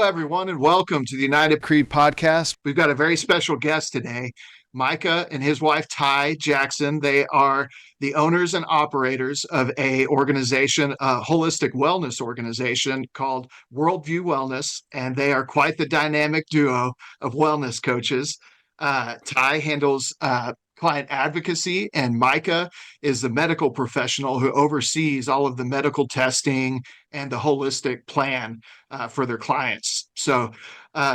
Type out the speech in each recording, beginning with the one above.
everyone, and welcome to the United Creed podcast. We've got a very special guest today, Micah and his wife, Tye Jackson. They are the owners and operators of a organization, a holistic wellness organization called WorldView Wellness, and they are quite the dynamic duo of wellness coaches. Tye handles client advocacy, and Micah is the medical professional who oversees all of the medical testing and the holistic plan for their clients. So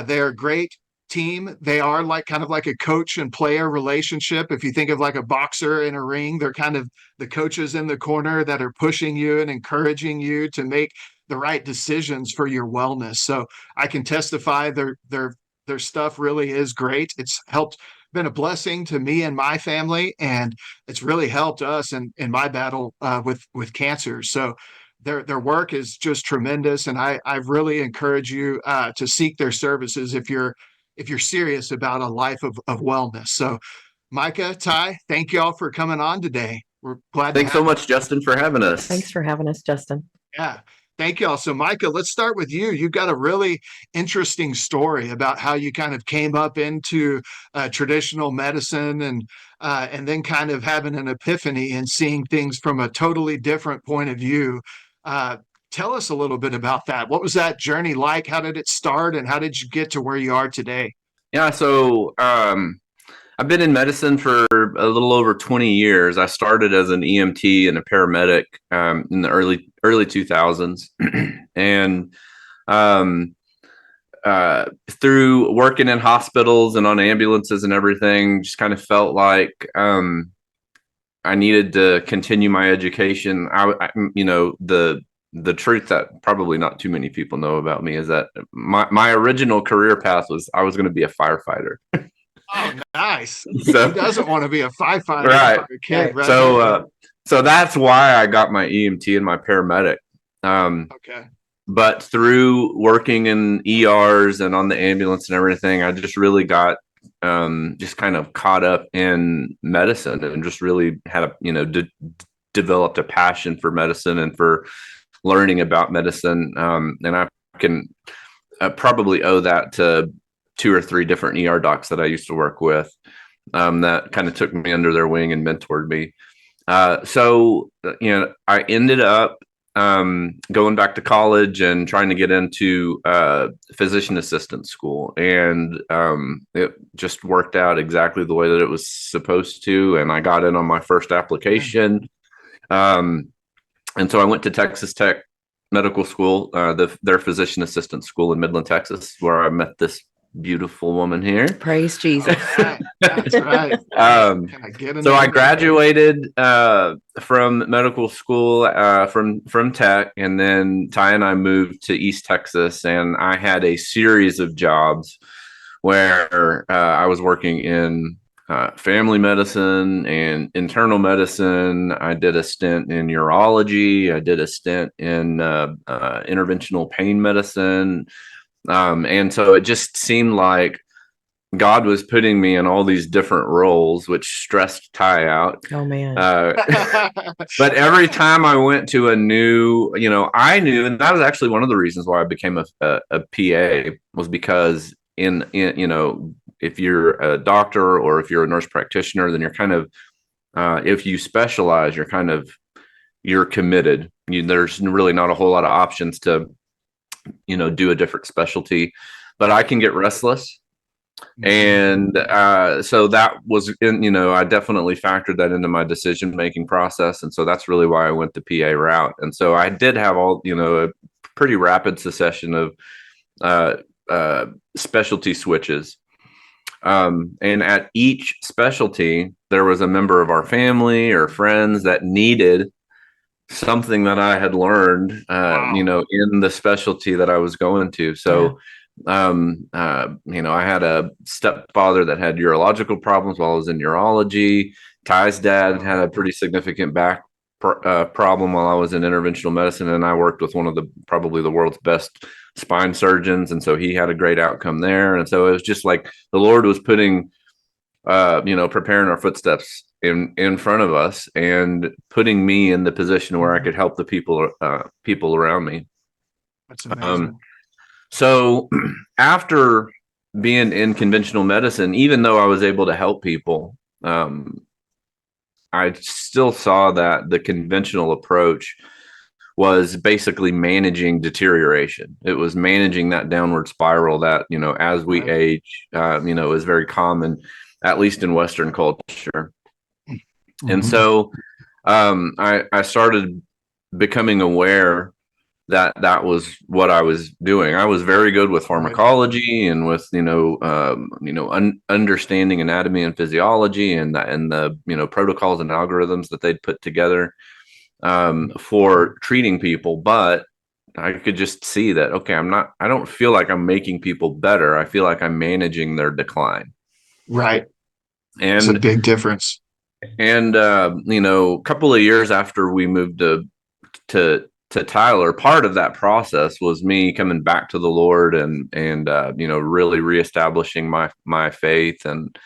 they're a great team. They are kind of like a coach and player relationship. If you think of like a boxer in a ring, they're kind of the coaches in the corner that are pushing you and encouraging you to make the right decisions for your wellness. So I can testify their stuff really is great. It's been a blessing to me and my family, and it's really helped us in my battle with cancer. So their work is just tremendous, and I really encourage you to seek their services if you're serious about a life of wellness. So Micah, Tye, thank you all for coming on today. We're glad Thanks so much, Justin, for having us. Thanks for having us, Justin. Yeah. Thank you all. So Micah, let's start with you. You've got a really interesting story about how you kind of came up into traditional medicine and then kind of having an epiphany and seeing things from a totally different point of view. Tell us a little bit about that. What was that journey like? How did it start, and how did you get to where you are today? Yeah, so I've been in medicine for a little over 20 years. I started as an EMT and a paramedic in the early 2000s. And through working in hospitals and on ambulances and everything, just kind of felt like I needed to continue my education. The truth that probably not too many people know about me is that my original career path was I was going to be a firefighter. Oh, nice. So, who doesn't want to be a firefighter? Right. Kid, right? So that's why I got my EMT and my paramedic. Okay. But through working in ERs and on the ambulance and everything, I just really got just kind of caught up in medicine and just really had developed a passion for medicine and for learning about medicine. And I can probably owe that to 2 or 3 different ER docs that I used to work with that kind of took me under their wing and mentored me. So I ended up going back to college and trying to get into physician assistant school. And it just worked out exactly the way that it was supposed to. And I got in on my first application. And so I went to Texas Tech Medical School, their physician assistant school in Midland, Texas, where I met this beautiful woman here. Praise Jesus. That's right. So I graduated from medical school from Tech, and then Tye and I moved to East Texas, and I had a series of jobs where I was working in family medicine and internal medicine. I did a stint in urology. I did a stint in interventional pain medicine. And so it just seemed like God was putting me in all these different roles, which stressed Tye out. Oh, man. But every time I went to a new, I knew, and that was actually one of the reasons why I became a PA, was because if you're a doctor or if you're a nurse practitioner, then you're kind of, if you specialize, you're committed. There's really not a whole lot of options to do a different specialty, but I can get restless. And so that was I definitely factored that into my decision-making process. And so that's really why I went the PA route. And so I did have a pretty rapid succession of specialty switches. And at each specialty, there was a member of our family or friends that needed something that I had learned, in the specialty that I was going to. So, I had a stepfather that had urological problems while I was in urology. Tye's dad had a pretty significant back problem while I was in interventional medicine, and I worked with one of probably the world's best spine surgeons, and so he had a great outcome there. And so it was just like the Lord was putting, preparing our footsteps in front of us and putting me in the position where I could help the people around me. That's amazing. So after being in conventional medicine, even though I was able to help people, I still saw that the conventional approach was basically managing deterioration. It was managing that downward spiral that, as we age, is very common, at least in Western culture. And so I started becoming aware that that was what I was doing. I was very good with pharmacology and with understanding anatomy and physiology and the protocols and algorithms that they'd put together for treating people, but I could just see that I don't feel like I'm making people better. I feel like I'm managing their decline. Right. And it's a big difference. And a couple of years after we moved to Tyler, part of that process was me coming back to the Lord and really reestablishing my faith and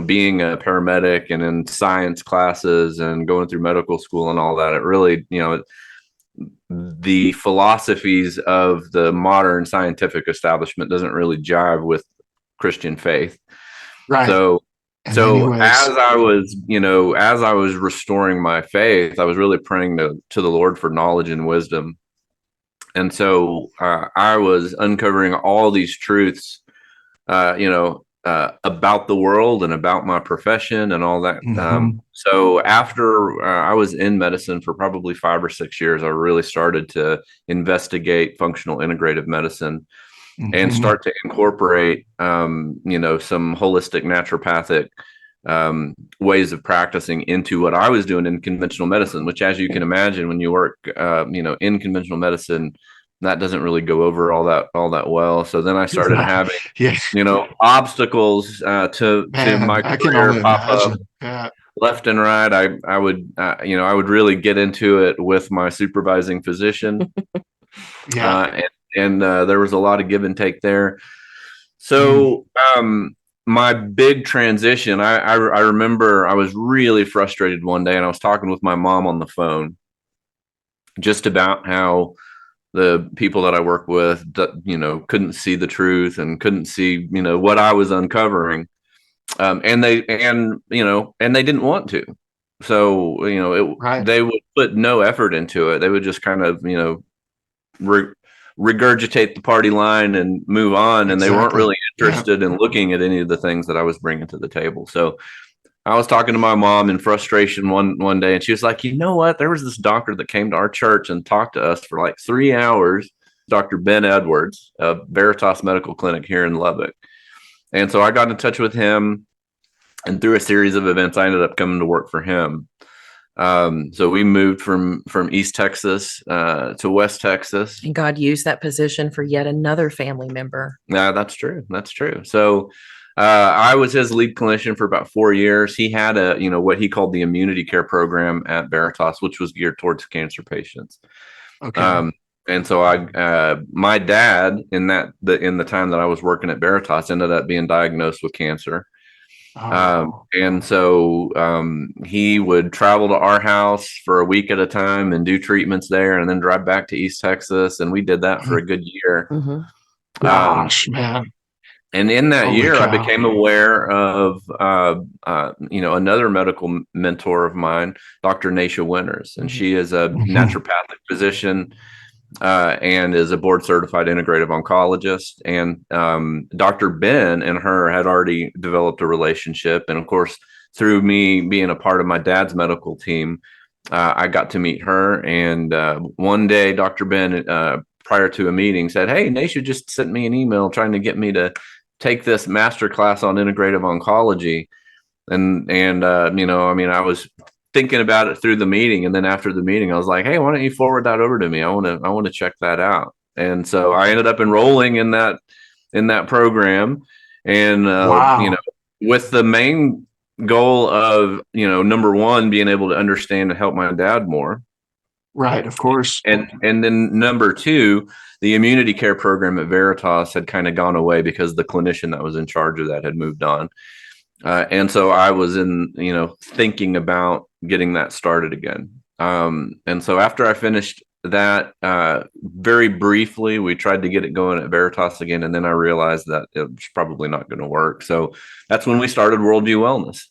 being a paramedic and in science classes and going through medical school and all that. It really, the philosophies of the modern scientific establishment doesn't really jive with Christian faith. Right. So as I was restoring my faith, I was really praying to the Lord for knowledge and wisdom. And so I was uncovering all these truths, about the world and about my profession and all that. So after I was in medicine for probably 5 or 6 years, I really started to investigate functional integrative medicine and start to incorporate, some holistic naturopathic ways of practicing into what I was doing in conventional medicine, which, as you can imagine, when you work, in conventional medicine, that doesn't really go over all that well. So then I started having, obstacles to my career pop up left and right. I would really get into it with my supervising physician. And there was a lot of give and take there. So my big transition, I remember I was really frustrated one day, and I was talking with my mom on the phone just about how the people that I work with, couldn't see the truth and couldn't see, what I was uncovering. And they didn't want to. So, they would put no effort into it. They would just kind of, regurgitate the party line and move on. And they weren't really interested in looking at any of the things that I was bringing to the table. So I was talking to my mom in frustration one day, and she was like, you know what? There was this doctor that came to our church and talked to us for like 3 hours, Dr. Ben Edwards of Veritas Medical Clinic here in Lubbock. And so I got in touch with him, and through a series of events, I ended up coming to work for him. So we moved from East Texas to West Texas. And God used that position for yet another family member. Yeah, that's true. That's true. So I was his lead clinician for about 4 years. He had what he called the immunity care program at Veritas, which was geared towards cancer patients. Okay. And so my dad in the time that I was working at Veritas ended up being diagnosed with cancer. And so he would travel to our house for a week at a time and do treatments there and then drive back to East Texas. And we did that for a good year. Gosh, man. And in that year, I became aware of, another medical mentor of mine, Dr. Naisha Winters, and she is a naturopathic physician and is a board certified integrative oncologist. And Dr. Ben and her had already developed a relationship. And of course, through me being a part of my dad's medical team, I got to meet her. And one day, Dr. Ben, prior to a meeting, said, "Hey, Naisha just sent me an email trying to get me to take this master class on integrative oncology." And I was thinking about it through the meeting. And then after the meeting, I was like, "Hey, why don't you forward that over to me? I want to check that out." And so I ended up enrolling in that program. And, with the main goal of, number one, being able to understand and help my dad more. Right. Of course. And then number two, the immunity care program at Veritas had kind of gone away because the clinician that was in charge of that had moved on. And so I was thinking about getting that started again. And so after I finished that very briefly. We tried to get it going at Veritas again, and then I realized that it was probably not going to work. So that's when we started WorldView Wellness.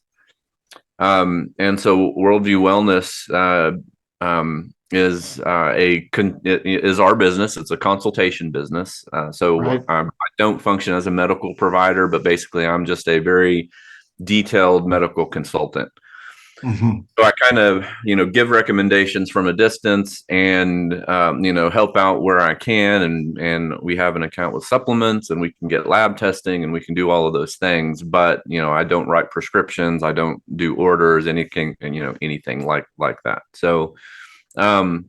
And so WorldView Wellness is our business. It's a consultation business. Right. I don't function as a medical provider, but basically I'm just a very detailed medical consultant. Mhm. So I kind of, give recommendations from a distance and, help out where I can. And we have an account with supplements and we can get lab testing and we can do all of those things. But, I don't write prescriptions. I don't do orders, anything, and, anything like that. So, and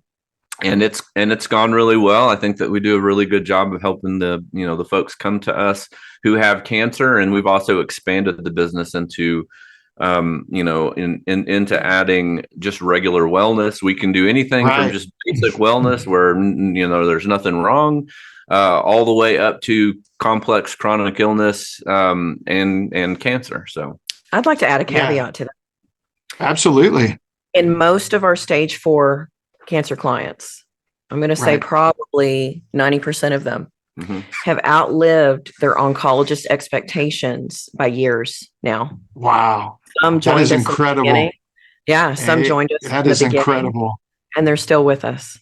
it's gone really well. I think that we do a really good job of helping the folks come to us who have cancer. And we've also expanded the business into into adding just regular wellness. We can do anything from Right. just basic wellness where, there's nothing wrong, all the way up to complex chronic illness, and cancer. So I'd like to add a Yeah. caveat to that. Absolutely. In most of our stage 4 cancer clients, I'm going to say Right. probably 90% of them mhm. have outlived their oncologist expectations by years now. Wow. Some That joined is us in the incredible. beginning. Yeah, some Hey, joined us that in the is beginning, incredible. and they're still with us.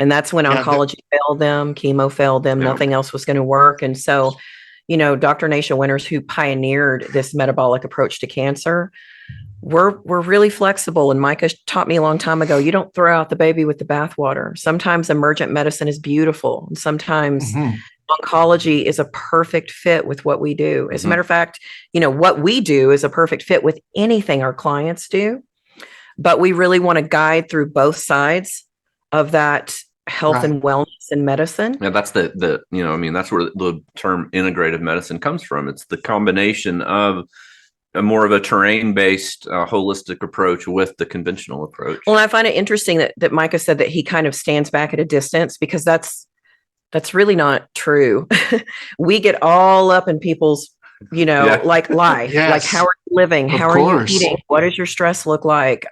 And that's when Yeah, oncology failed them, chemo failed them, Yeah. nothing else was going to work. And so, Dr. Nasha Winters, who pioneered this metabolic approach to cancer, we're really flexible. And Micah taught me a long time ago, you don't throw out the baby with the bathwater. Sometimes emergent medicine is beautiful, and sometimes Mhm. oncology is a perfect fit with what we do. As a Mhm. matter of fact, what we do is a perfect fit with anything our clients do. But we really want to guide through both sides of that health Right. and wellness and medicine. Yeah, that's that's where the term integrative medicine comes from. It's the combination of a more of a terrain-based, holistic approach with the conventional approach. Well, I find it interesting that Micah said that he kind of stands back at a distance, because that's really not true. We get all up in people's, Yeah. like life, like Yes. how are you living? Of How are you course. eating? What does your stress look like?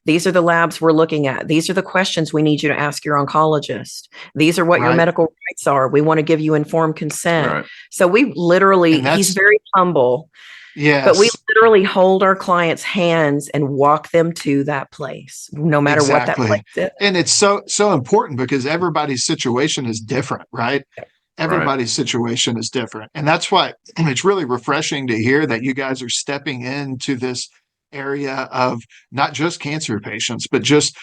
These are the labs we're looking at. These are the questions we need you to ask your oncologist. These are what your Right. medical rights are. We want to give you informed consent. Right. So we literally, And he's that's very humble, but we yes. literally hold our clients' hands and walk them to that place, no matter what that Exactly. place is. And it's so important because everybody's situation is different, right? Everybody's situation is different. And that's why it's really refreshing to hear that you guys are stepping into this area of not just cancer patients, but just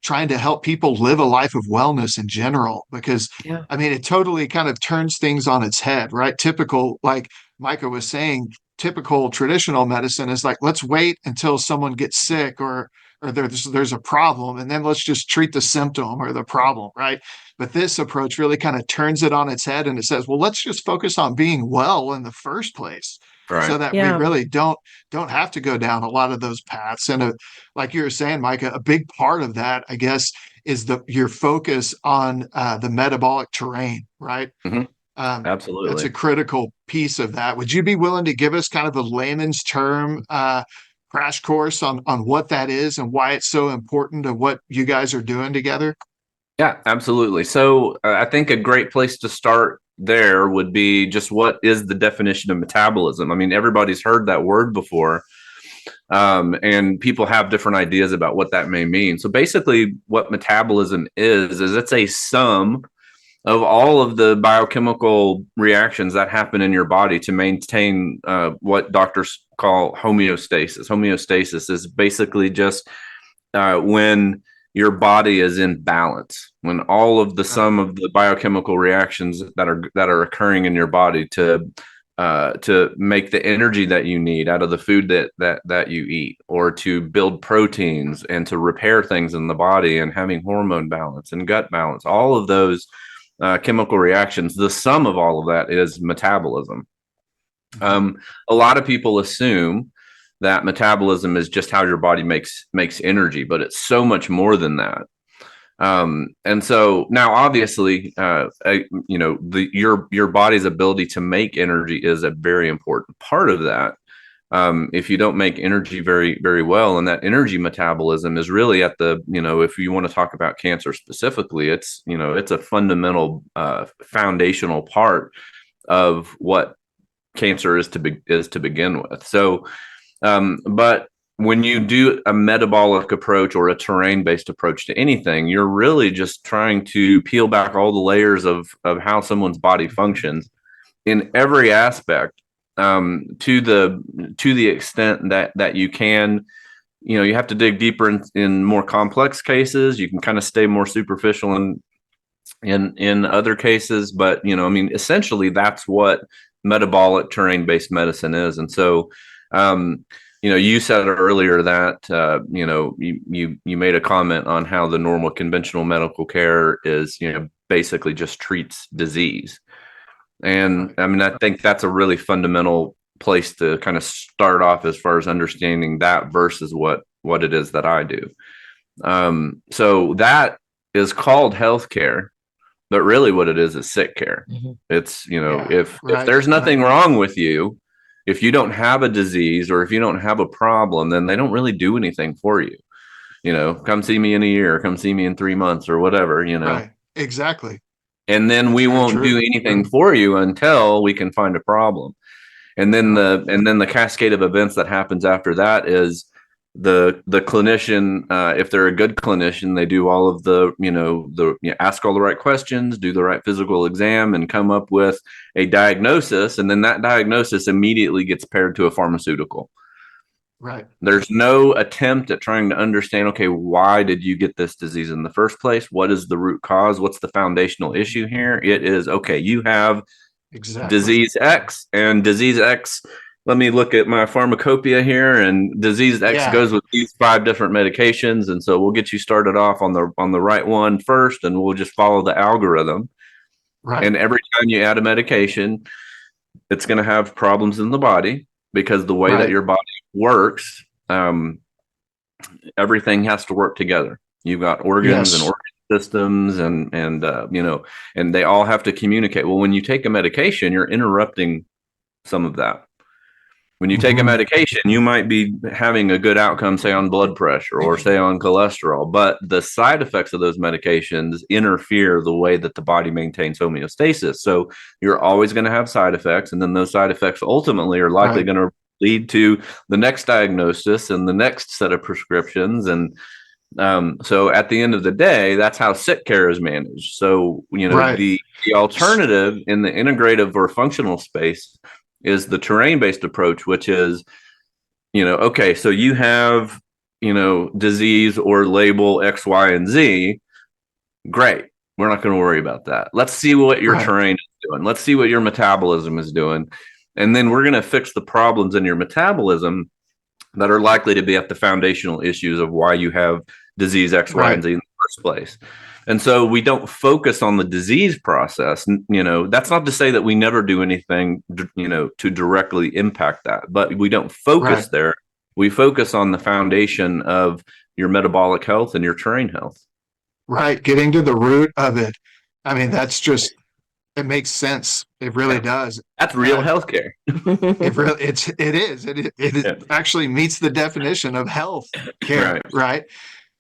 trying to help people live a life of wellness in general. Because Yeah. I mean, it totally kind of turns things on its head, right? Typical, like Micah was saying, typical traditional medicine is like, let's wait until someone gets sick or there's a problem, and then let's just treat the symptom or the problem, right? But this approach really kind of turns it on its head and it says, well, let's just focus on being well in the first place so Right. that we Yeah. really don't have to go down a lot of those paths. And like you were saying, Micah, a big part of that, I guess, is your focus on the metabolic terrain, right? Mhm. That's Absolutely. a critical piece of that. Would you be willing to give us kind of a layman's term crash course on what that is and why it's so important to what you guys are doing together? Yeah, absolutely. So I think a great place to start there would be just what is the definition of metabolism? I mean, everybody's heard that word before, and people have different ideas about what that may mean. So basically, what metabolism is it's a sum of all of the biochemical reactions that happen in your body to maintain what doctors call homeostasis. Homeostasis is basically just when your body is in balance, when all of the sum of the biochemical reactions that are occurring in your body to make the energy that you need out of the food that you eat, or to build proteins and to repair things in the body, and having hormone balance and gut balance, all of those chemical reactions, the sum of all of that is metabolism. A lot of people assume that metabolism is just how your body makes energy, but it's so much more than that. And so now, obviously, your body's ability to make energy is a very important part of that. if you don't make energy very, very well, and that energy metabolism is really at the, if you want to talk about cancer specifically, it's a fundamental, foundational part of what cancer is to begin with. So, but when you do a metabolic approach or a terrain-based approach to anything, you're really just trying to peel back all the layers of how someone's body functions in every aspect, to the extent that you can. You have to dig deeper in more complex cases. You can kind of stay more superficial in other cases, but essentially that's what metabolic terrain-based medicine is. And so, you said earlier that you made a comment on how the normal conventional medical care is, basically just treats disease. And I think that's a really fundamental place to kind of start off as far as understanding that versus what it is that I do. So that is called healthcare, but really what it is sick care. Mm-hmm. It's, if there's nothing wrong with you, if you don't have a disease or if you don't have a problem, then they don't really do anything for you. Come see me in a year, come see me in 3 months or whatever, Right. Exactly. And then we won't do anything for you until we can find a problem. And then the cascade of events that happens after that is the clinician, if they're a good clinician, they do all of ask all the right questions, do the right physical exam, and come up with a diagnosis. And then that diagnosis immediately gets paired to a pharmaceutical. Right. There's no attempt at trying to understand, okay, why did you get this disease in the first place? What is the root cause? What's the foundational issue here? It is, okay, you have disease X, and disease X, let me look at my pharmacopoeia here, and disease X goes with these 5 different medications. And so we'll get you started off on the right one first, and we'll just follow the algorithm. Right. And every time you add a medication, it's going to have problems in the body, because the way that your body works, everything has to work together. You've got organs and organ systems, and they all have to communicate. Well, when you take a medication, you're interrupting some of that. When you take a medication, you might be having a good outcome, say on blood pressure or say on cholesterol, but the side effects of those medications interfere the way that the body maintains homeostasis. So you're always going to have side effects, and then those side effects ultimately are likely going to lead to the next diagnosis and the next set of prescriptions. And so at the end of the day, that's how sick care is managed. So, the alternative in the integrative or functional space is the terrain-based approach, which is, okay, so you have, disease or label X, Y, and Z. Great. We're not going to worry about that. Let's see what your terrain is doing. Let's see what your metabolism is doing. And then we're going to fix the problems in your metabolism that are likely to be at the foundational issues of why you have disease X, Y, and Z in the first place. And so we don't focus on the disease process. That's not to say that we never do anything, to directly impact that, but we don't focus there. We focus on the foundation of your metabolic health and your terrain health. Right. Getting to the root of it. That's just, it makes sense. It really does. That's real healthcare. It actually meets the definition of health care. Right.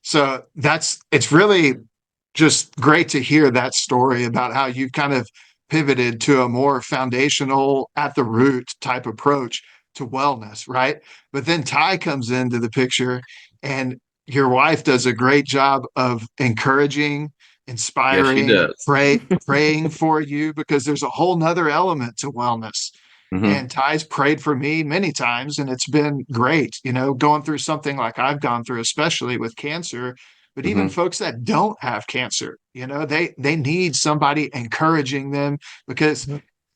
So it's really just great to hear that story about how you've kind of pivoted to a more foundational, at the root type approach to wellness, right? But then Tye comes into the picture, and your wife does a great job of encouraging, inspiring, praying for you, because there's a whole nother element to wellness. Mm-hmm. And Tye's prayed for me many times, and it's been great, going through something like I've gone through, especially with cancer. But even folks that don't have cancer, they need somebody encouraging them, because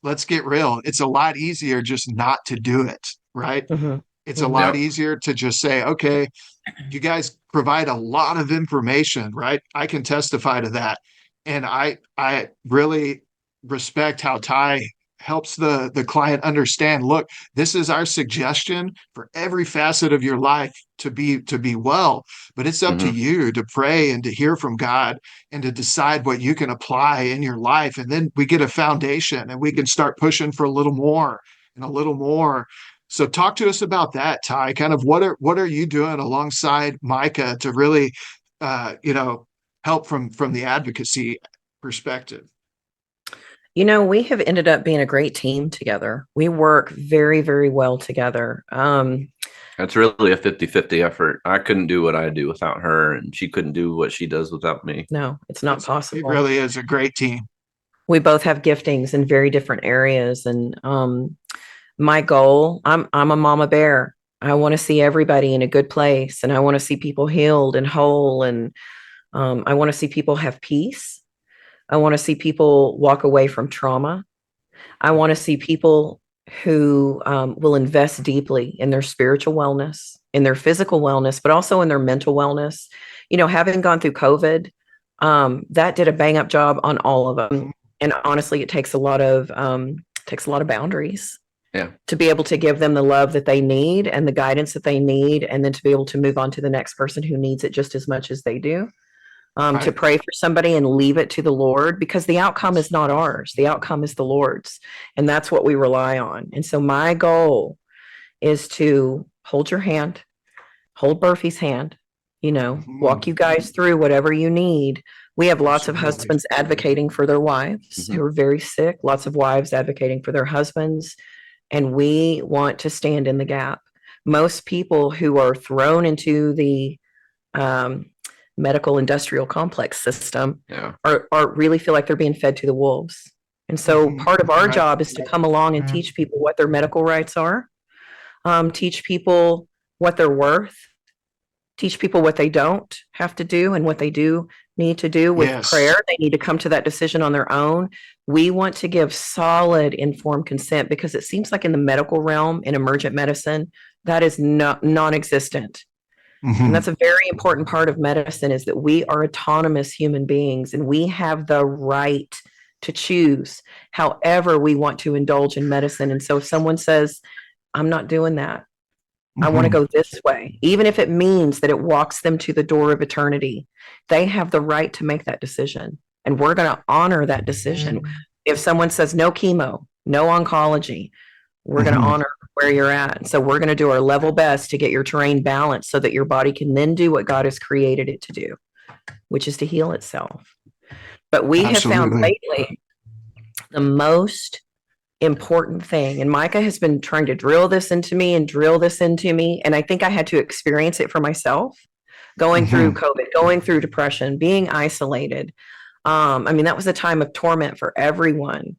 let's get real. It's a lot easier just not to do it, right? Mm-hmm. It's a lot easier to just say, okay, you guys provide a lot of information, right? I can testify to that. And I really respect how Tye helps the client understand, look, this is our suggestion for every facet of your life to be well, but it's up to you to pray and to hear from God and to decide what you can apply in your life. And then we get a foundation, and we can start pushing for a little more and a little more. So talk to us about that, Ty. Kind of what are you doing alongside Micah to really, help from the advocacy perspective? We have ended up being a great team together. We work very, very well together. That's really a 50-50 effort. I couldn't do what I do without her, and she couldn't do what she does without me. No, it's not It possible. really is a great team. We both have giftings in very different areas. And my goal, I'm a mama bear. I want to see everybody in a good place, and I want to see people healed and whole. And I want to see people have peace. I want to see people walk away from trauma. I want to see people who will invest deeply in their spiritual wellness, in their physical wellness, but also in their mental wellness. Having gone through COVID, that did a bang up job on all of them. And honestly, it takes a lot of boundaries. Yeah. To be able to give them the love that they need and the guidance that they need, and then to be able to move on to the next person who needs it just as much as they do. Right. To pray for somebody and leave it to the Lord, because the outcome is not ours. The outcome is the Lord's. And that's what we rely on. And so my goal is to hold your hand, hold Murphy's hand, walk you guys through whatever you need. We have lots of husbands advocating for their wives who are very sick, lots of wives advocating for their husbands. And we want to stand in the gap. Most people who are thrown into the medical industrial complex system are really feel like they're being fed to the wolves. And so part of our job is to come along and teach people what their medical rights are, teach people what they're worth, teach people what they don't have to do and what they do need to do with prayer. They need to come to that decision on their own. We want to give solid informed consent, because it seems like in the medical realm, in emergent medicine, that is non-existent. And that's a very important part of medicine, is that we are autonomous human beings and we have the right to choose however we want to indulge in medicine. And so if someone says, I'm not doing that, I want to go this way, even if it means that it walks them to the door of eternity, they have the right to make that decision. And we're going to honor that decision. If someone says no chemo, no oncology, we're going to honor where you're at. And so we're going to do our level best to get your terrain balanced so that your body can then do what God has created it to do, which is to heal itself. But we have found lately the most important thing, and Micah has been trying to drill this into me. And I think I had to experience it for myself, going through COVID, going through depression, being isolated. That was a time of torment for everyone.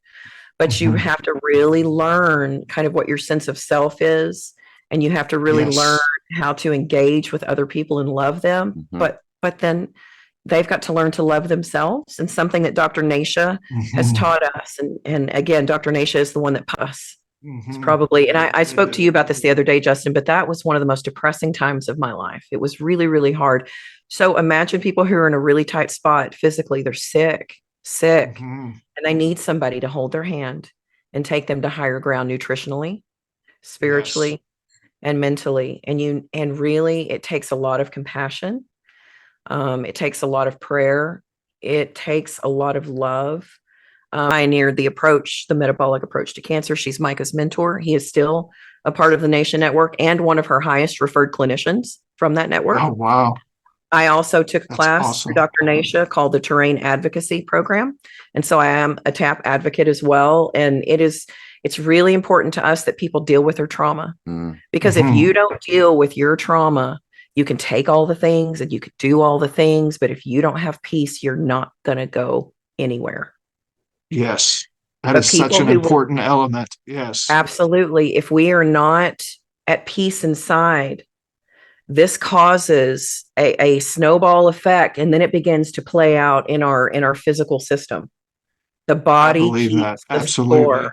But you have to really learn kind of what your sense of self is. And you have to really learn how to engage with other people and love them. But then they've got to learn to love themselves. And something that Dr. Nasha has taught us. And again, Dr. Nasha is the one that put us. It's probably, and I spoke to you about this the other day, Justin, but that was one of the most depressing times of my life. It was really, really hard. So imagine people who are in a really tight spot physically, they're sick, and they need somebody to hold their hand and take them to higher ground nutritionally, spiritually, and mentally. And really, it takes a lot of compassion. It takes a lot of prayer. It takes a lot of love. Pioneered the metabolic approach to cancer. She's Micah's mentor. He is still a part of the Nation Network and one of her highest referred clinicians from that network. Oh, wow. I also took a class through Dr. Nasha called the Terrain Advocacy Program. And so I am a TAP advocate as well. And it's really important to us that people deal with their trauma. Because if you don't deal with your trauma, you can take all the things and you can do all the things, but if you don't have peace, you're not going to go anywhere. Yes. That is such an important element. Yes. Absolutely. If we are not at peace inside, this causes a snowball effect, and then it begins to play out in our physical system. The body keeps the score,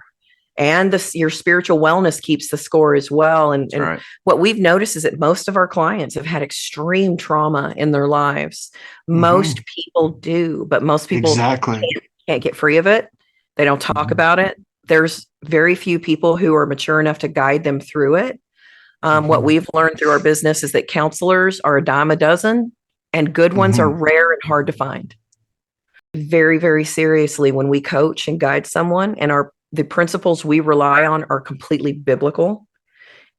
and your spiritual wellness keeps the score as well. And what we've noticed is that most of our clients have had extreme trauma in their lives. Most people do, but most people can't get free of it. They don't talk about it. There's very few people who are mature enough to guide them through it. What we've learned through our business is that counselors are a dime a dozen, and good ones are rare and hard to find. Very, very seriously when we coach and guide someone, and the principles we rely on are completely biblical.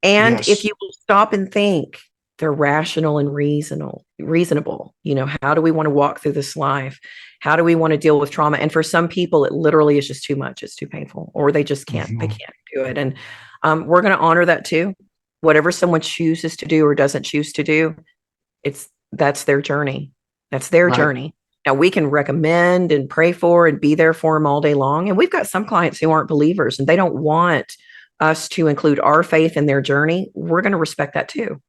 And if Yes. you will stop and think, they're rational and reasonable. How do we want to walk through this life? How do we want to deal with trauma? And for some people, it literally is just too much. It's too painful, or they just can't, they Mhm. can't do it. And we're going to honor that too. Whatever someone chooses to do or doesn't choose to do, that's their journey. That's their Right. journey. Now we can recommend and pray for and be there for them all day long. And we've got some clients who aren't believers and they don't want us to include our faith in their journey. We're going to respect that too.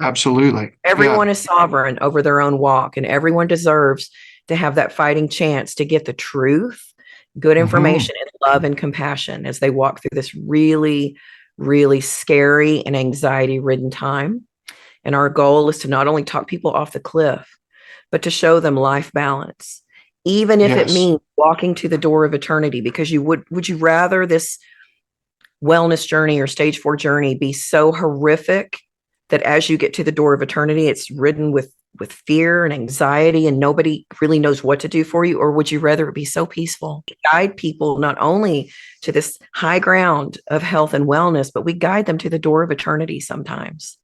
Absolutely. Yeah. Everyone is sovereign over their own walk, and everyone deserves to have that fighting chance to get the truth, good Mhm. information, and love and compassion as they walk through this really, really scary and anxiety ridden time. And our goal is to not only talk people off the cliff, but to show them life balance, even if it Yes. means walking to the door of eternity. Because would you rather this wellness journey or stage 4 journey be so horrific that as you get to the door of eternity, it's ridden with fear and anxiety and nobody really knows what to do for you? Or would you rather it be so peaceful? We guide people not only to this high ground of health and wellness, but we guide them to the door of eternity sometimes.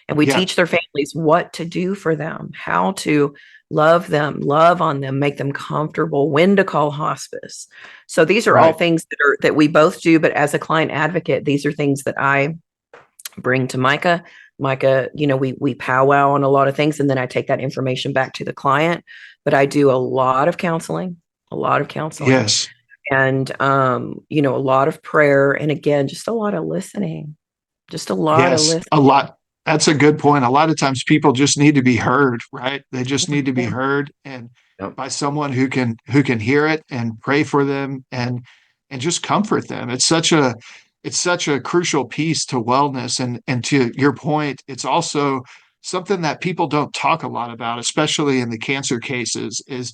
And we Yeah. teach their families what to do for them, how to love them, love on them, make them comfortable, when to call hospice. So these are all Right. things that we both do, but as a client advocate, these are things that I bring to Micah. Micah, we powwow on a lot of things, and then I take that information back to the client. But I do a lot of counseling, Yes. and a lot of prayer, and again, just a lot of listening, just a lot of Yes. listening. A lot. That's a good point. A lot of times people just need to be heard, right? They just need to be Yeah. heard and Yep. by someone who can hear it and pray for them and just comfort them. It's such a crucial piece to wellness and to your point, it's also something that people don't talk a lot about, especially in the cancer cases, is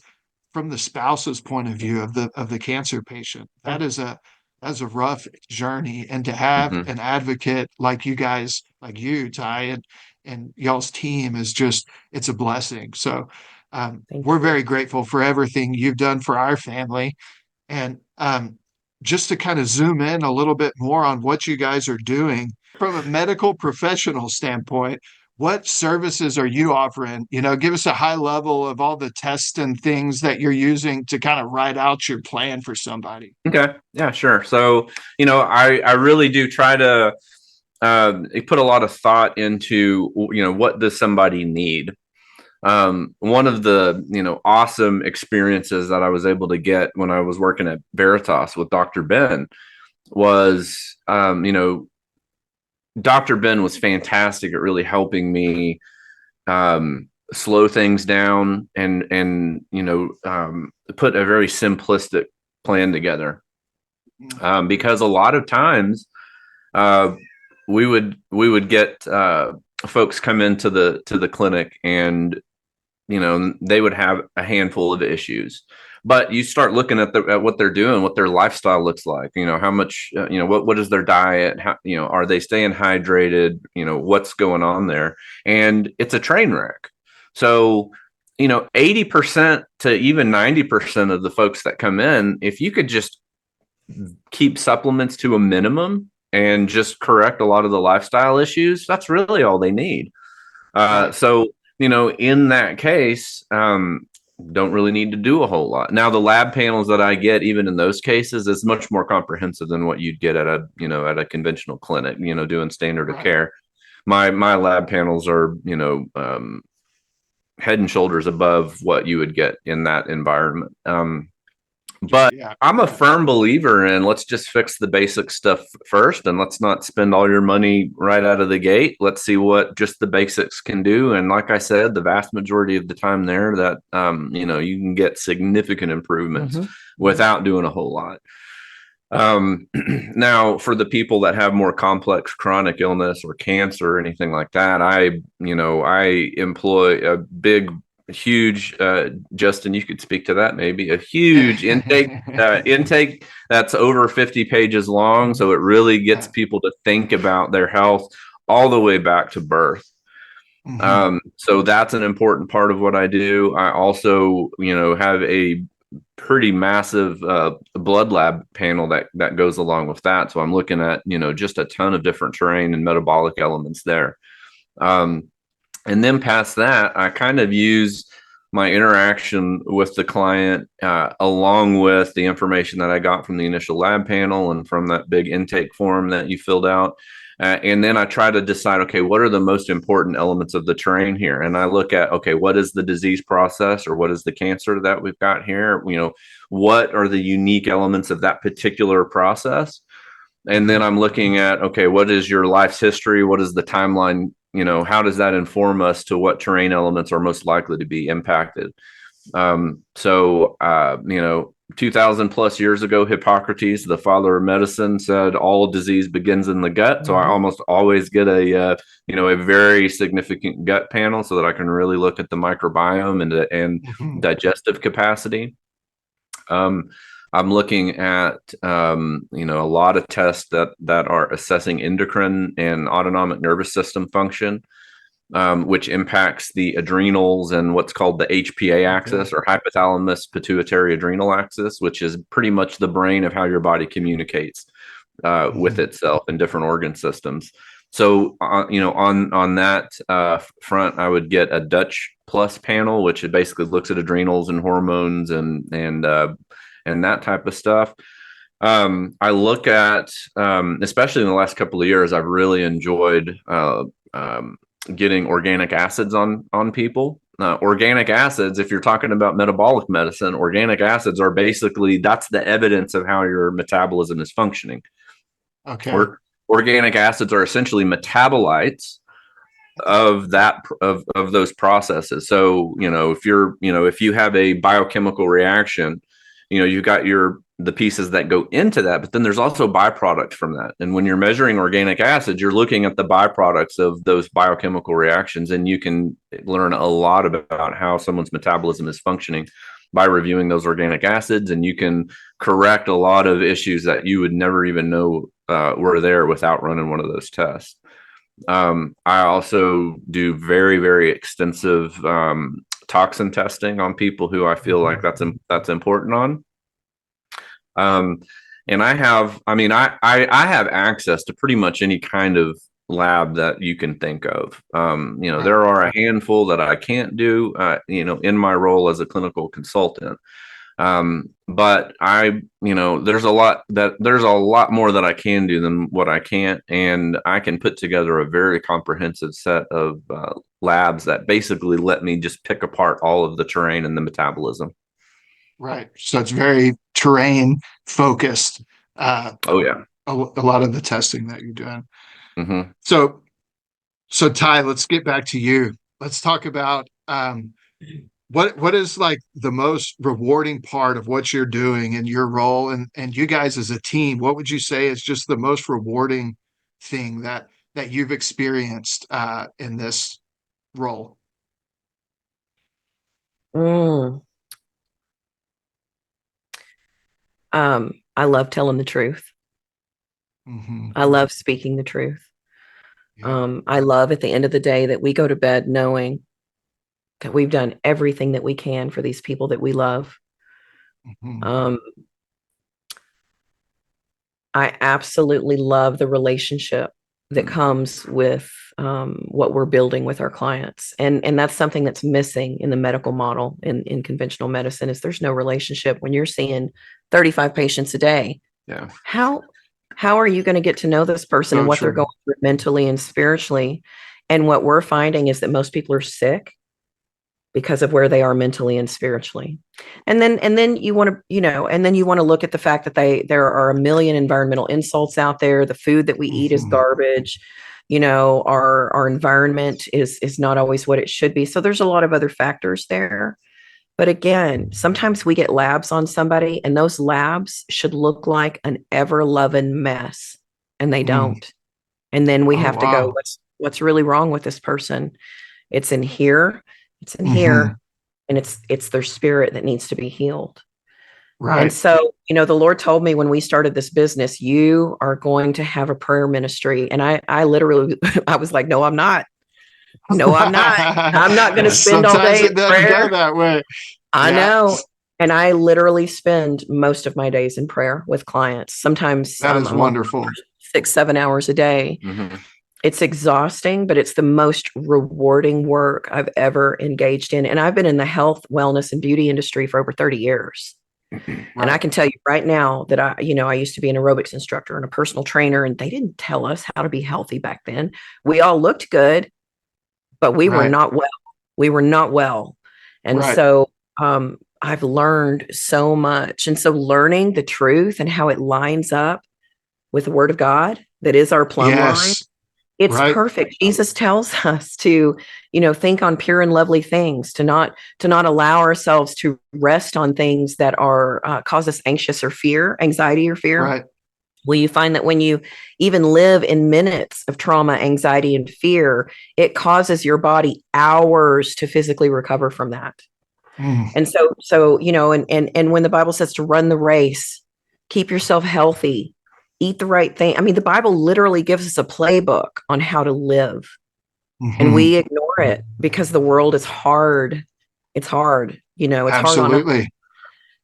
from the spouse's point of view of the cancer patient. That's a rough journey, and to have Mhm. an advocate like you guys, like you, Ty, and y'all's team is just it's a blessing. So Thank we're you. very grateful for everything you've done for our family, and just to kind of zoom in a little bit more on what you guys are doing from a medical professional standpoint. What services are you offering? Give us a high level of all the tests and things that you're using to kind of write out your plan for somebody. Okay. Yeah, sure. So, I really do try to put a lot of thought into, what does somebody need? One of the, awesome experiences that I was able to get when I was working at Veritas with Dr. Ben was, Dr. Ben was fantastic at really helping me slow things down and put a very simplistic plan together. Because a lot of times uh, we would get folks come into the clinic and they would have a handful of issues, but you start looking at what they're doing, what their lifestyle looks like, how much what is their diet, how are they staying hydrated, what's going on there, and it's a train wreck. So 80% to even 90% of the folks that come in, if you could just keep supplements to a minimum and just correct a lot of the lifestyle issues, that's really all they need. Right. So, in that case, don't really need to do a whole lot. Now, the lab panels that I get, even in those cases, is much more comprehensive than what you'd get at a conventional clinic, doing standard of Right. care. My lab panels are, head and shoulders above what you would get in that environment. But Yeah. I'm a Yeah. firm believer in let's just fix the basic stuff first and let's not spend all your money right out of the gate. Let's see what just the basics can do. And like I said, the vast majority of the time there that, you can get significant improvements Mm-hmm. without doing a whole lot. Now for the people that have more complex chronic illness or cancer or anything like that, I employ a big, huge, Justin, you could speak to that, maybe a huge intake that's over 50 pages long. So it really gets Yeah. people to think about their health all the way back to birth. Mhm. So that's an important part of what I do. I also, have a pretty massive blood lab panel that goes along with that. So I'm looking at, just a ton of different terrain and metabolic elements there. And then past that, I kind of use my interaction with the client along with the information that I got from the initial lab panel and from that big intake form that you filled out. And then I try to decide, okay, what are the most important elements of the terrain here? And I look at, okay, what is the disease process, or what is the cancer that we've got here? What are the unique elements of that particular process? And then I'm looking at, okay, what is your life's history? What is the timeline? How does that inform us to what terrain elements are most likely to be impacted? 2000 plus years ago, Hippocrates, the father of medicine, said all disease begins in the gut. So I almost always get a very significant gut panel so that I can really look at the microbiome and digestive capacity. I'm looking at, a lot of tests that are assessing endocrine and autonomic nervous system function, which impacts the adrenals and what's called the HPA axis, or hypothalamus pituitary adrenal axis, which is pretty much the brain of how your body communicates with itself in different organ systems. So, on that front, I would get a Dutch Plus panel, which it basically looks at adrenals and hormones and that type of stuff. I look at, especially in the last couple of years, I've really enjoyed getting organic acids on people. Organic acids, if you're talking about metabolic medicine, organic acids are basically, that's the evidence of how your metabolism is functioning. Okay. Organic acids are essentially metabolites of those processes. So, if you have a biochemical reaction, you've got the pieces that go into that, but then there's also byproducts from that. And when you're measuring organic acids, you're looking at the byproducts of those biochemical reactions, and you can learn a lot about how someone's metabolism is functioning by reviewing those organic acids, and you can correct a lot of issues that you would never even know were there without running one of those tests. I also do very, very extensive toxin testing on people who I feel like that's important on. And I have access to pretty much any kind of lab that you can think of. There are a handful that I can't do, in my role as a clinical consultant. But there's a lot more that I can do than what I can't. And I can put together a very comprehensive set of labs that basically let me just pick apart all of the terrain and the metabolism. Right. So it's very terrain focused. A lot of the testing that you're doing. Mm-hmm. So Tye, let's get back to you. Let's talk about what is like the most rewarding part of what you're doing in your role, and you guys as a team. What would you say is just the most rewarding thing that you've experienced in this role? I love telling the truth. I love speaking the truth. I love at the end of the day that we go to bed knowing that we've done everything that we can for these people that we love. I absolutely love the relationship that comes with what we're building with our clients. And that's something that's missing in the medical model in conventional medicine is there's no relationship when you're seeing 35 patients a day. Yeah. How are you going to get to know this person and what they're going through mentally and spiritually? And what we're finding is that most people are sick because of where they are mentally and spiritually. And then you want to look at the fact that there are a million environmental insults out there. The food that we eat is garbage. Our environment is not always what it should be. So there's a lot of other factors there. But again, sometimes we get labs on somebody and those labs should look like an ever-loving mess and they don't. And then we have to go, what's really wrong with this person? It's in here. It's in here. And it's their spirit that needs to be healed. Right. And so, the Lord told me when we started this business, you are going to have a prayer ministry. And I literally, I was like, no, I'm not. No, I'm not. I'm not going to spend all day in prayer. Go that way. I know. And I literally spend most of my days in prayer with clients. Sometimes That is I'm wonderful. on 6-7 hours a day. Mm-hmm. It's exhausting, but it's the most rewarding work I've ever engaged in. And I've been in the health, wellness, and beauty industry for over 30 years. Right. And I can tell you right now that I used to be an aerobics instructor and a personal trainer, and they didn't tell us how to be healthy back then. We all looked good, but we were Right. not well. We were not well. And Right. so I've learned so much. And so learning the truth and how it lines up with the word of God, that is our plumb line. Yes. It's Right. perfect. Jesus tells us to, think on pure and lovely things, to not allow ourselves to rest on things that are cause us anxious or anxiety or fear. Right. Well, you find that when you even live in minutes of trauma, anxiety, and fear, it causes your body hours to physically recover from that. Mm. And so and when the Bible says to run the race, keep yourself healthy, eat the right thing. I mean, the Bible literally gives us a playbook on how to live, and we ignore it because the world is hard. It's hard, it's hard on us. Absolutely.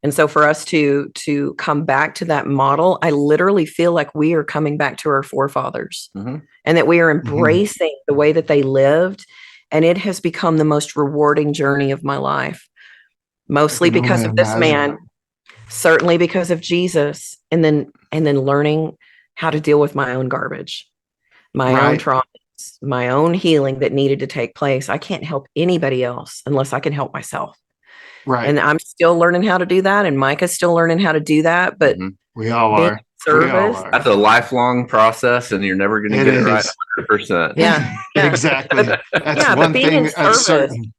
And so for us to come back to that model, I literally feel like we are coming back to our forefathers, and that we are embracing the way that they lived. And it has become the most rewarding journey of my life, mostly because of this man, certainly because of Jesus, and then learning how to deal with my own garbage, my own traumas, my own healing that needed to take place. I can't help anybody else unless I can help myself. Right. And I'm still learning how to do that. And Micah's still learning how to do that. But we all are. Service. That's a lifelong process, and you're never going to get it right 100%. Yeah. Exactly. That's one thing that's certain.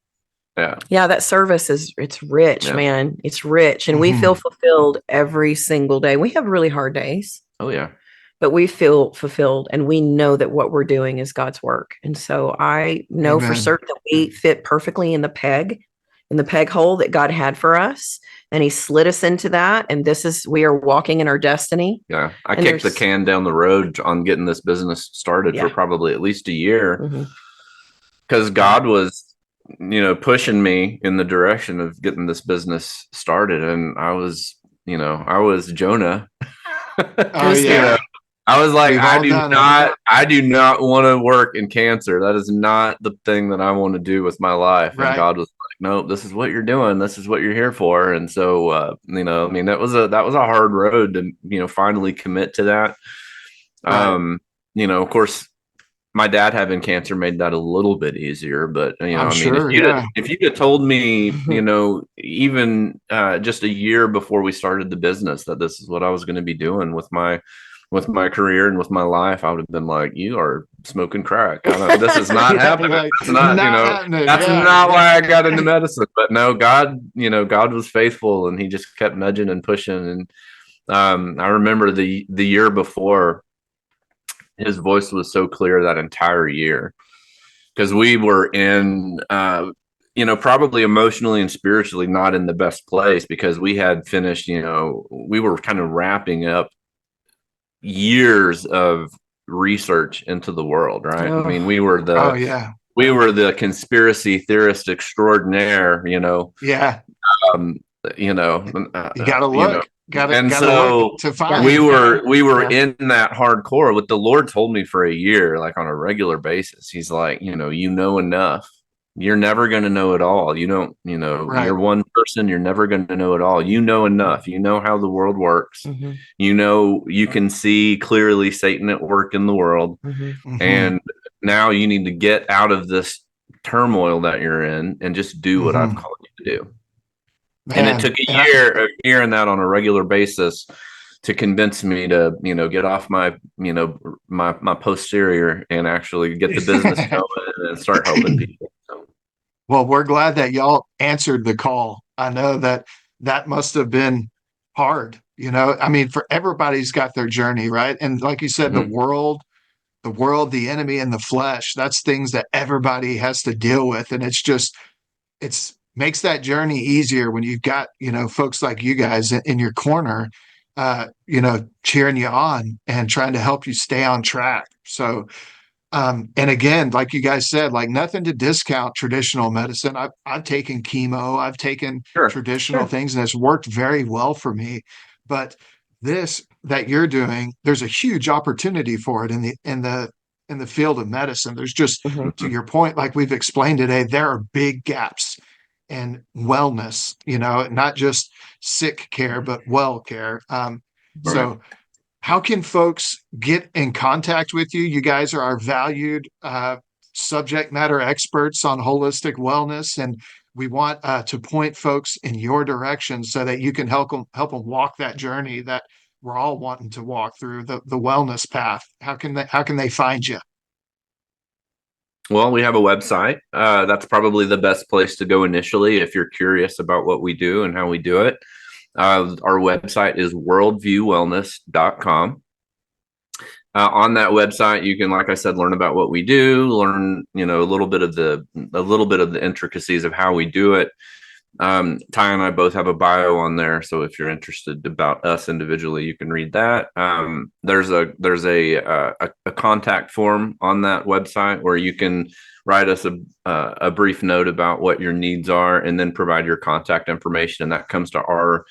Yeah, that service it's rich, man. It's rich. And we feel fulfilled every single day. We have really hard days. Oh, yeah. But we feel fulfilled, and we know that what we're doing is God's work. And so I know for certain that we fit perfectly in the peg hole that God had for us. And he slid us into that. And we are walking in our destiny. Yeah. I kicked the can down the road on getting this business started for probably at least a year, because God was, pushing me in the direction of getting this business started. And I was Jonah. Oh, yeah. I was like, I do not want to work in cancer. That is not the thing that I want to do with my life. Right. And God was like, no, this is what you're doing. This is what you're here for. And so, that was a hard road to, finally commit to that. Right. Of course, my dad having cancer made that a little bit easier, but if you had told me, even just a year before we started the business, that this is what I was going to be doing with my career and with my life, I would have been like, you are smoking crack. This is not happening. That's not happening. That's not why I got into medicine. But no, God was faithful, and he just kept nudging and pushing. And I remember the year before, his voice was so clear that entire year, because we were in, probably emotionally and spiritually not in the best place, because we had finished, we were kind of wrapping up years of research into the world, right? I mean, we were the conspiracy theorist extraordinaire, Yeah. You gotta look. To find. We were in that hardcore. What the Lord told me for a year, like on a regular basis. He's like, enough. You're never going to know it all. You don't, you're one person. You're never going to know it all. You know enough. You know how the world works. You can see clearly Satan at work in the world. And now you need to get out of this turmoil that you're in and just do what I've called you to do. Man, and it took a year of hearing that on a regular basis to convince me to, get off my posterior and actually get the business going and start helping people. So. Well, we're glad that y'all answered the call. I know that must have been hard. I mean, for everybody's got their journey, right? And like you said, the world, the enemy, and the flesh, that's things that everybody has to deal with. And it's makes that journey easier when you've got, folks like you guys in your corner, cheering you on and trying to help you stay on track. So And again, like you guys said, like nothing to discount traditional medicine. I've taken chemo, I've taken Sure. traditional things, and it's worked very well for me. But this that you're doing, there's a huge opportunity for it in the field of medicine. There's just, Mhm. to Mhm. your point, like we've explained today, there are big gaps in wellness, not just sick care, but well care. Right. So how can folks get in contact with you? You guys are our valued subject matter experts on holistic wellness, and we want to point folks in your direction so that you can help them walk that journey that we're all wanting to walk through the wellness path. How can they find you? Well, we have a website. That's probably the best place to go initially if you're curious about what we do and how we do it. Our website is worldviewwellness.com. On that website, you can, like I said, learn about what we do, learn, a little bit of the intricacies of how we do it. Ty and I both have a bio on there, so if you're interested about us individually, you can read that. There's a contact form on that website where you can write us a brief note about what your needs are, and then provide your contact information, and that comes to our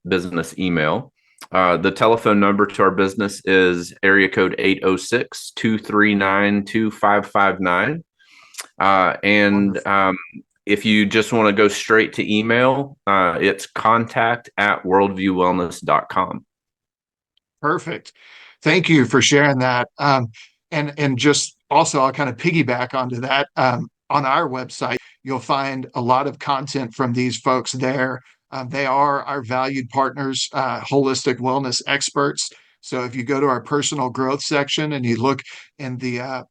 business email. The telephone number to our business is area code 806-239-2559. And Wonderful. if you just want to go straight to email, it's contact@worldviewwellness.com. Perfect. Thank you for sharing that. And just also, I'll kind of piggyback onto that. On our website, you'll find a lot of content from these folks there. They are our valued partners, holistic wellness experts. So if you go to our personal growth section and you look in the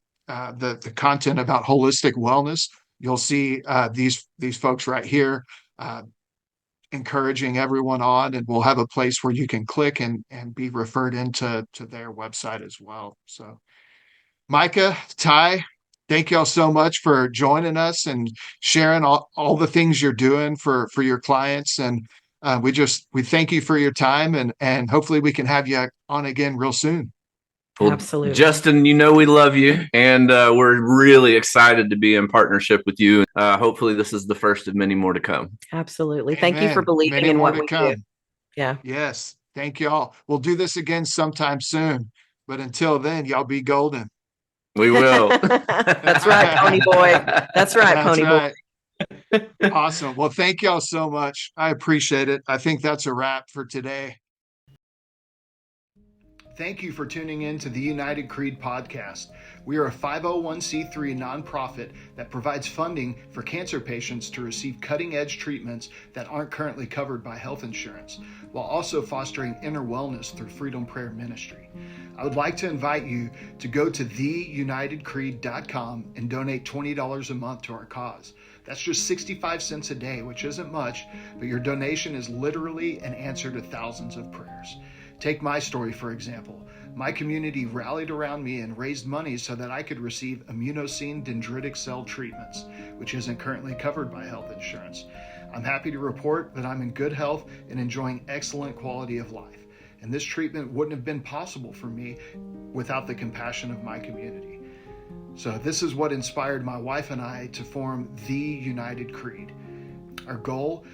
content about holistic wellness, you'll see these folks right here. Encouraging everyone on, and we'll have a place where you can click and be referred into their website as well. So Micah, Tye, thank y'all so much for joining us and sharing all the things you're doing for your clients. And we thank you for your time, and hopefully we can have you on again real soon. Well, Absolutely. Justin, we love you, and we're really excited to be in partnership with you. Hopefully, this is the first of many more to come. Absolutely. Thank you for Amen. believing Many in more what to we do. come. Yeah. Yes. Thank y'all. We'll do this again sometime soon. But until then, y'all be golden. We will. That's right, Pony Boy. That's right, That's Pony Boy. right. Awesome. Well, thank y'all so much. I appreciate it. I think that's a wrap for today. Thank you for tuning in to the United Creed podcast. We are a 501c3 nonprofit that provides funding for cancer patients to receive cutting edge treatments that aren't currently covered by health insurance, while also fostering inner wellness through Freedom Prayer Ministry. I would like to invite you to go to theunitedcreed.com and donate $20 a month to our cause. That's just 65 cents a day, which isn't much, but your donation is literally an answer to thousands of prayers. Take my story, for example. My community rallied around me and raised money so that I could receive immunosine dendritic cell treatments, which isn't currently covered by health insurance. I'm happy to report that I'm in good health and enjoying excellent quality of life. And this treatment wouldn't have been possible for me without the compassion of my community. So this is what inspired my wife and I to form the United Creed. Our goal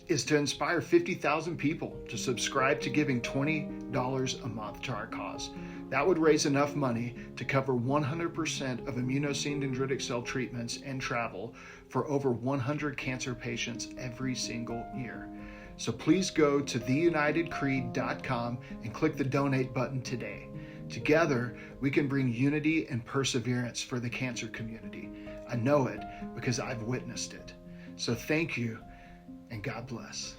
is to inspire 50,000 people to subscribe to giving $20 a month to our cause. That would raise enough money to cover 100% of immunosine dendritic cell treatments and travel for over 100 cancer patients every single year. So please go to theunitedcreed.com and click the donate button today. Together, we can bring unity and perseverance for the cancer community. I know it because I've witnessed it. So thank you, and God bless.